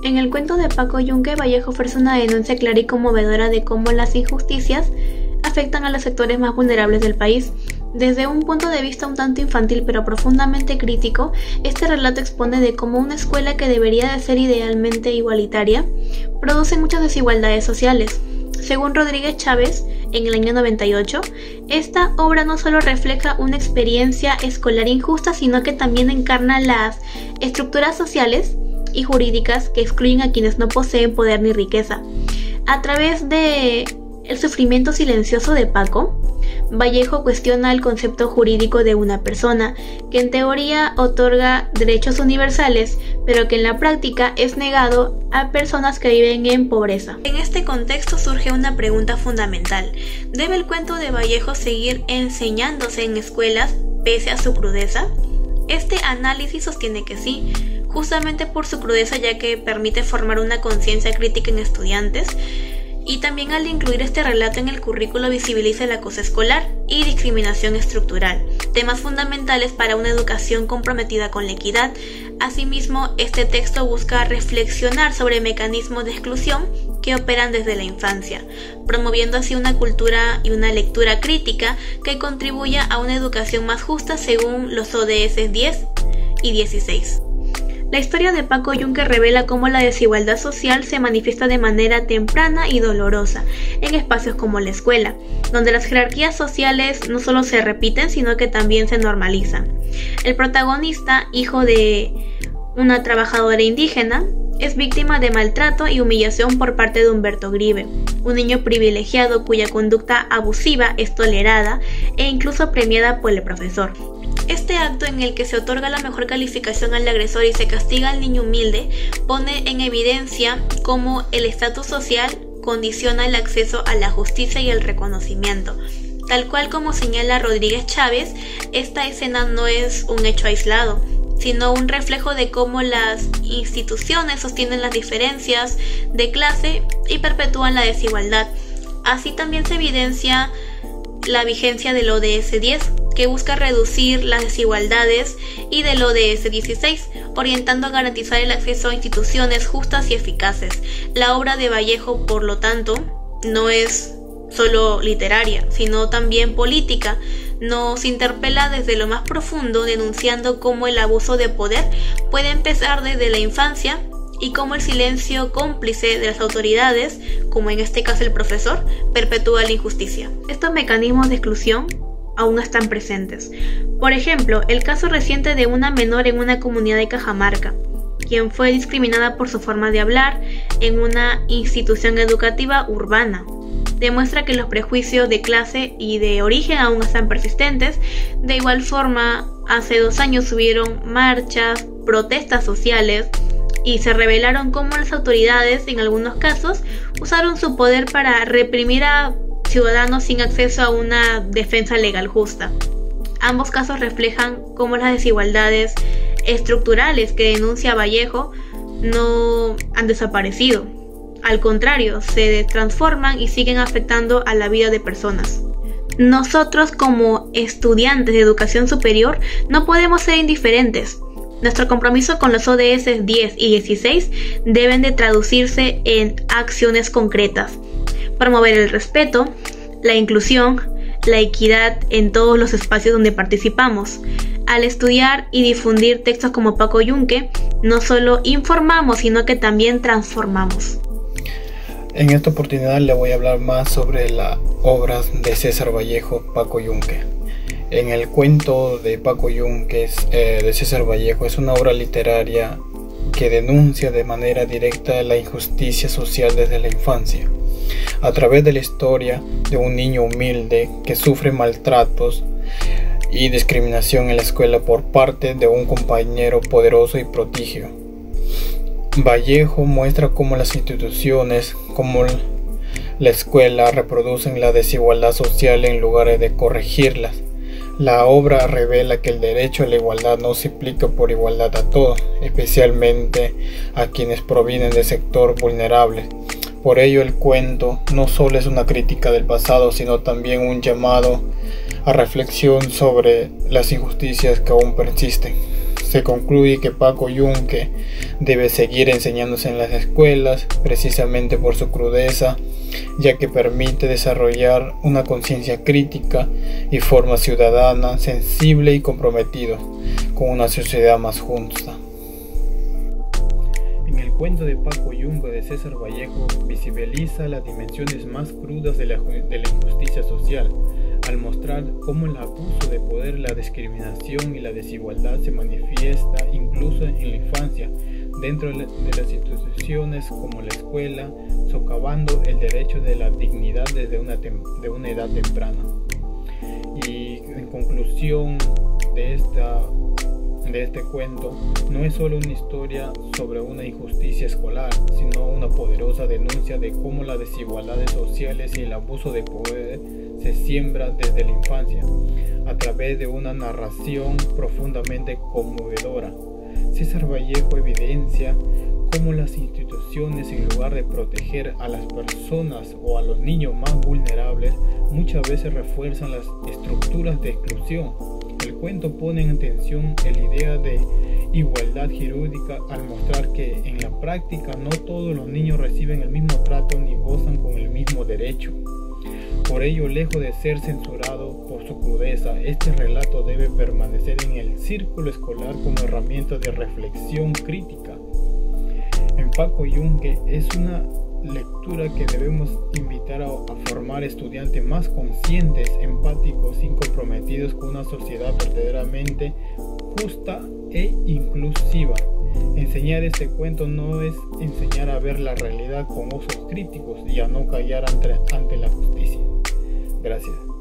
En el cuento de Paco Yunque, Vallejo ofrece una denuncia clara y conmovedora de cómo las injusticias afectan a los sectores más vulnerables del país. Desde un punto de vista un tanto infantil pero profundamente crítico, este relato expone de cómo una escuela que debería de ser idealmente igualitaria produce muchas desigualdades sociales. Según Rodríguez Chávez, en el año 98, esta obra no solo refleja una experiencia escolar injusta, sino que también encarna las estructuras sociales y jurídicas que excluyen a quienes no poseen poder ni riqueza. A través de el sufrimiento silencioso de Paco, Vallejo cuestiona el concepto jurídico de una persona, que en teoría otorga derechos universales, pero que en la práctica es negado a personas que viven en pobreza. En este contexto surge una pregunta fundamental: ¿debe el cuento de Vallejo seguir enseñándose en escuelas pese a su crudeza? Este análisis sostiene que sí, justamente por su crudeza, ya que permite formar una conciencia crítica en estudiantes, y también al incluir este relato en el currículo visibiliza el acoso escolar y discriminación estructural, temas fundamentales para una educación comprometida con la equidad. Asimismo, este texto busca reflexionar sobre mecanismos de exclusión que operan desde la infancia, promoviendo así una cultura y una lectura crítica que contribuya a una educación más justa según los ODS 10 y 16. La historia de Paco Yunque revela cómo la desigualdad social se manifiesta de manera temprana y dolorosa en espacios como la escuela, donde las jerarquías sociales no solo se repiten, sino que también se normalizan. El protagonista, hijo de una trabajadora indígena, es víctima de maltrato y humillación por parte de Humberto Grive, un niño privilegiado cuya conducta abusiva es tolerada e incluso premiada por el profesor. Este acto, en el que se otorga la mejor calificación al agresor y se castiga al niño humilde, pone en evidencia cómo el estatus social condiciona el acceso a la justicia y el reconocimiento. Tal cual como señala Rodríguez Chávez, esta escena no es un hecho aislado, sino un reflejo de cómo las instituciones sostienen las diferencias de clase y perpetúan la desigualdad. Así también se evidencia la vigencia del ODS 10, que busca reducir las desigualdades, y del ODS 16, orientando a garantizar el acceso a instituciones justas y eficaces. La obra de Vallejo, por lo tanto, no es solo literaria, sino también política. Nos interpela desde lo más profundo, denunciando cómo el abuso de poder puede empezar desde la infancia y cómo el silencio cómplice de las autoridades, como en este caso el profesor, perpetúa la injusticia. Estos mecanismos de exclusión aún están presentes. Por ejemplo, el caso reciente de una menor en una comunidad de Cajamarca, quien fue discriminada por su forma de hablar en una institución educativa urbana, demuestra que los prejuicios de clase y de origen aún están persistentes. De igual forma, hace 2 años hubieron marchas, protestas sociales, y se revelaron cómo las autoridades, en algunos casos, usaron su poder para reprimir a ciudadanos sin acceso a una defensa legal justa. Ambos casos reflejan cómo las desigualdades estructurales que denuncia Vallejo no han desaparecido. Al contrario, se transforman y siguen afectando a la vida de personas. Nosotros, como estudiantes de educación superior, no podemos ser indiferentes. Nuestro compromiso con los ODS 10 y 16 deben de traducirse en acciones concretas. Promover el respeto, la inclusión, la equidad en todos los espacios donde participamos. Al estudiar y difundir textos como Paco Yunque, no solo informamos, sino que también transformamos. En esta oportunidad le voy a hablar más sobre las obras de César Vallejo, Paco Yunque. En el cuento de Paco Yunque de César Vallejo es una obra literaria que denuncia de manera directa la injusticia social desde la infancia, a través de la historia de un niño humilde que sufre maltratos y discriminación en la escuela por parte de un compañero poderoso y prodigio. Vallejo muestra cómo las instituciones, como la escuela, reproducen la desigualdad social en lugar de corregirlas. La obra revela que el derecho a la igualdad no se aplica por igualdad a todos, especialmente a quienes provienen del sector vulnerable. Por ello, el cuento no solo es una crítica del pasado, sino también un llamado a reflexión sobre las injusticias que aún persisten. Se concluye que Paco Yunque debe seguir enseñándose en las escuelas, precisamente por su crudeza, ya que permite desarrollar una conciencia crítica y forma ciudadana, sensible y comprometido con una sociedad más justa. En el cuento de Paco Yunque de César Vallejo visibiliza las dimensiones más crudas de la injusticia social, al mostrar cómo el abuso de poder, la discriminación y la desigualdad se manifiesta incluso en la infancia, dentro de las instituciones como la escuela, socavando el derecho de la dignidad desde una edad temprana. Y en conclusión de este cuento, no es solo una historia sobre una injusticia escolar, sino una poderosa denuncia de cómo las desigualdades sociales y el abuso de poder se siembra desde la infancia, a través de una narración profundamente conmovedora. César Vallejo evidencia cómo las instituciones, en lugar de proteger a las personas o a los niños más vulnerables, muchas veces refuerzan las estructuras de exclusión. El cuento pone en tensión la idea de igualdad jurídica al mostrar que en la práctica no todos los niños reciben el mismo trato ni gozan con el mismo derecho. Por ello, lejos de ser censurado por su crudeza, este relato debe permanecer en el círculo escolar como herramienta de reflexión crítica. En Paco Yunque es una lectura que debemos invitar a formar estudiantes más conscientes, empáticos y comprometidos con una sociedad verdaderamente justa e inclusiva. Enseñar este cuento no es enseñar a ver la realidad con ojos críticos y a no callar ante la justicia. Gracias.